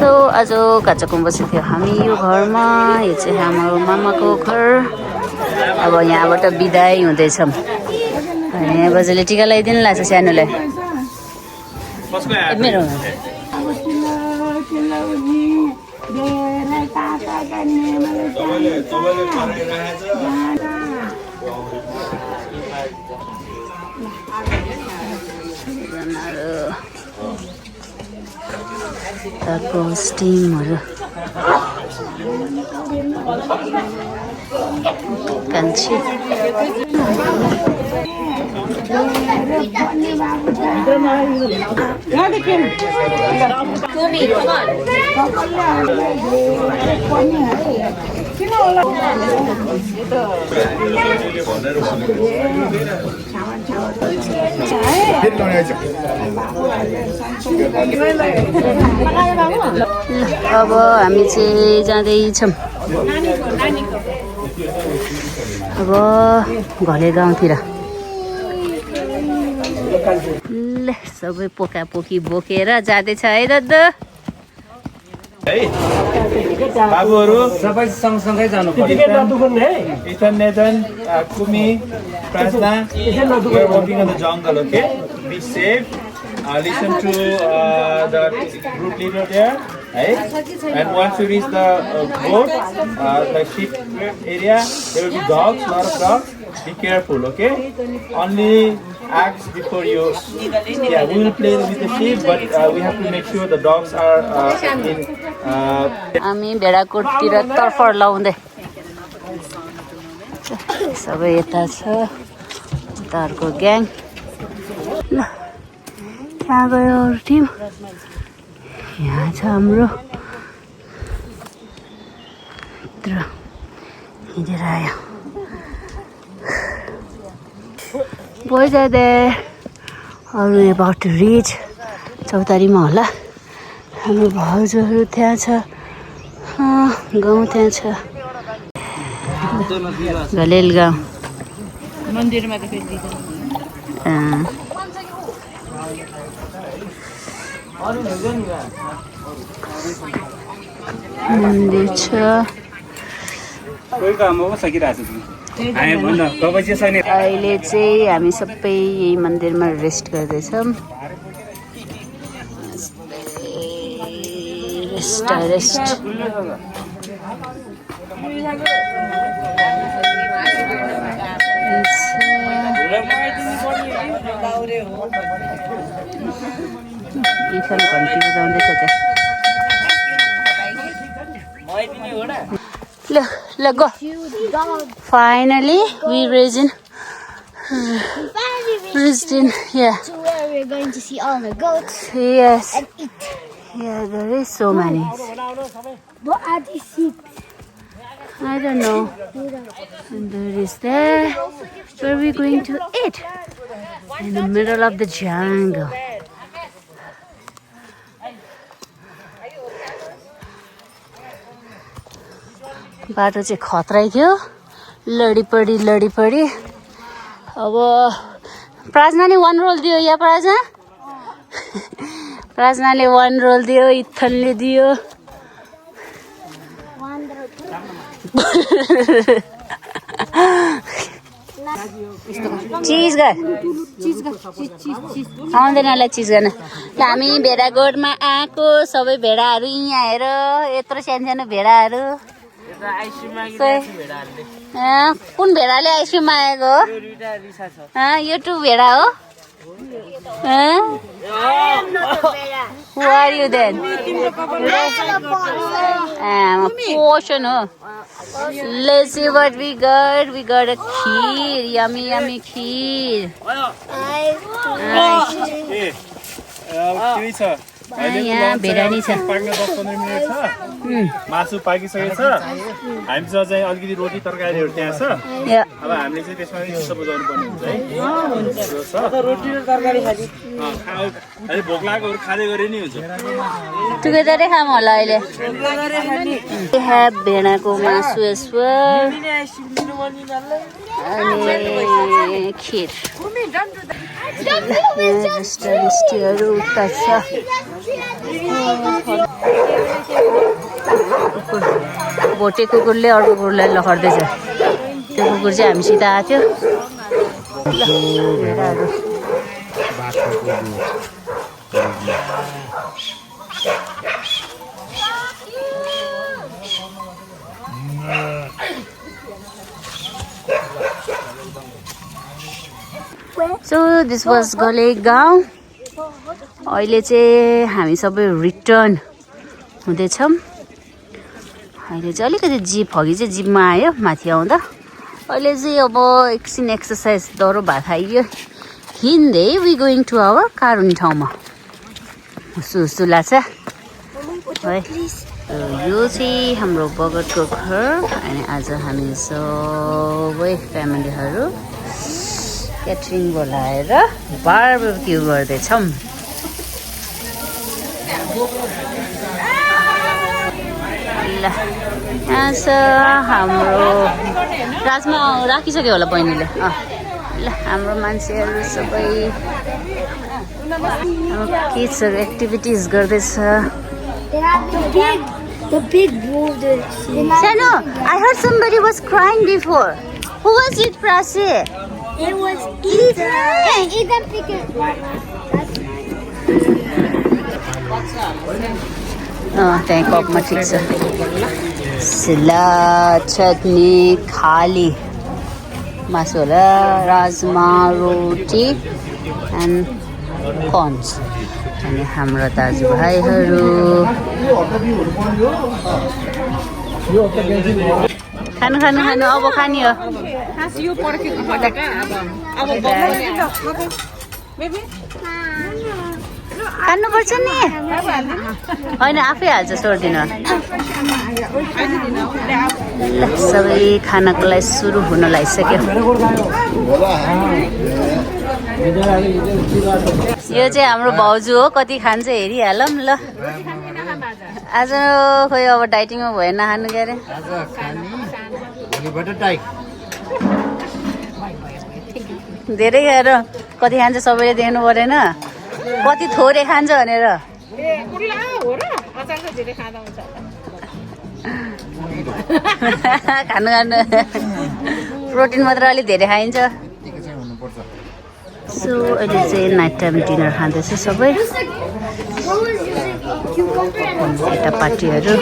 So आज घाचाकुम बसेको थियो हामी यो घरमा। यो चाहिँ हाम्रो मामाको घर। अब यहाँबाट बिदाई हुँदैछौँ। यहाँ बजारले टिका लगाइदिनु लाग्छ सानोलाई। मेरो ताको स्टिमहरू कान्छी अब हामी चाहिँ जाँदैछौँ अब घले गाउँतिर। ल सबै पोकापोकी बोकेर जाँदैछ है दादा। बाबुहरू सबै सँगसँगै जानु पर्छ। इथन नेथन कुमी प्रार्थना we're walking on the jungle, okay? Be safe. Listen to the group leader there. Right? And once you reach the boat, the ship area, there will be dogs, lot of dogs. Be careful, okay? Only act before you. Yeah, we will play with the ship, but we have to make sure the dogs are in. हामी भेडाकोटतिर तर्फर लाउँदै सबै यता छ उताहरूको gang. ल यहाँ गयो अरू team. यहाँ छ हाम्रो हिँडेर आयो। Boys are there. Are we about to reach? चौतारीमा होला। हाम्रो भाउजूहरू त्यहाँ छ। गाउँ त्यहाँ छ। घलेल गाउँ मन्दिरमा त फेरि मन्दिर छ। अहिले चाहिँ हामी सबै यही मन्दिरमा रेस्ट गर्दैछौँ। रेस्ट इफन घन्टी बजाउँदैछ त्यहाँ। ल go. Finally we reached in yeah. So where we're going to see all the goats Yes. and eat. Yeah, there is so many. What are these sheep? I don't know. And there is there. Where we're going to eat. In the middle of the jungle. बाटो चाहिँ खतरै थियो। लडी पडी अब प्रार्थनाले 1 role दियो। या प्रार्थना प्रार्थनाले 1 role दियो। इथनले दियो। चिज गर आउँदैनलाई चिज गर्न। ल हामी भेडागोठमा आएको सबै भेडाहरू यहाँ हेर। यत्रो सानो भेडाहरू। कुन भेडाले आइसक्रिम मागेको हो? यो 2 भेडा हो। Who are you then? I'm a portion हो। Let's see what we got. We got a kheer. Yummy kheer. यहाँ भेडानी छ। मासु पाकिसकेको छ। हामीसँग चाहिँ अलिकति रोटी तरकारीहरू त्यहाँ छ। अब हामीले चाहिँ त्यसमा चिसो बुझाउनु पर्ने हुन्छ है। रोटी र तरकारी खाली अहिले भोक लागेकोहरू खाँदै गरे नि हुन्छ। टुगेदरै खाम होला अहिले। भेडाको मासु यसो अनि खिर। रेस्टुरेन्टहरू उता छ। भोटे कुकुरले अर्को कुकुरलाई लखड्दैछ त्यो कुकुर चाहिँ हामीसित आएको थियो भेडाहरू सो दिस वाज गले गाउँ अहिले चाहिँ हामी सबै रिटर्न हुँदैछौँ अहिले चाहिँ अलिकति जिप अघि चाहिँ जिपमा आयो माथि आउँदा अहिले चाहिँ अब एकछिन एक्सर्साइज डह्रो भात खाइयो हिँड्दै वी गोइङ टु आवर कारुनी ठाउँमा हुसु लाग्छ है यो चाहिँ हाम्रो बगतको घर अनि आज हामी सबै फ्यामिलीहरू क्याटरिङ बोलाएर बारबेक्यु गर्दैछौँ ल यहाँ छ हाम्रो राजमा राखिसक्यो होला बहिनीले ल हाम्रो मान्छेहरू सबै किड्सहरू एक्टिभिटिज गर्दैछ The big boulders. Sano, I heard somebody was crying before. Who was it, Prase? It was Ethan. Yeah, Ethan picked it. त्यहाँ कपमा ठिक छ सलाद चटनी खाली मासु होला राजमा रोटी एन्ड कन्स अनि हाम्रो दाजुभाइहरू खानु खानु खानु अब खाने हो खानुपर्छ नि होइन आफै हाल्छ सोधिदिनु ल सबै खानाको लागि सुरु हुन लागिसक्यो यो चाहिँ हाम्रो भाउजू हो कति खान्छ हेरिहालौँ ल आज खोइ अब डाइटिङमा भयो नखानु के अरे धेरै खाएर कति खान्छ सबैले देख्नु परेन कति थोरै खान्छ भनेर खानु खानु प्रोटिन मात्र अलिक धेरै खाइन्छ सो अहिले चाहिँ नाइट टाइम डिनर खाँदैछ सबै केटापाटीहरू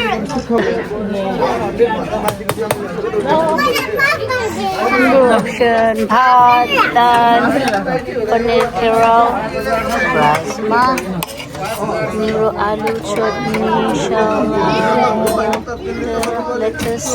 भात दाल पनिर टेराउ राजमा मेरो आलु चटनी लेटस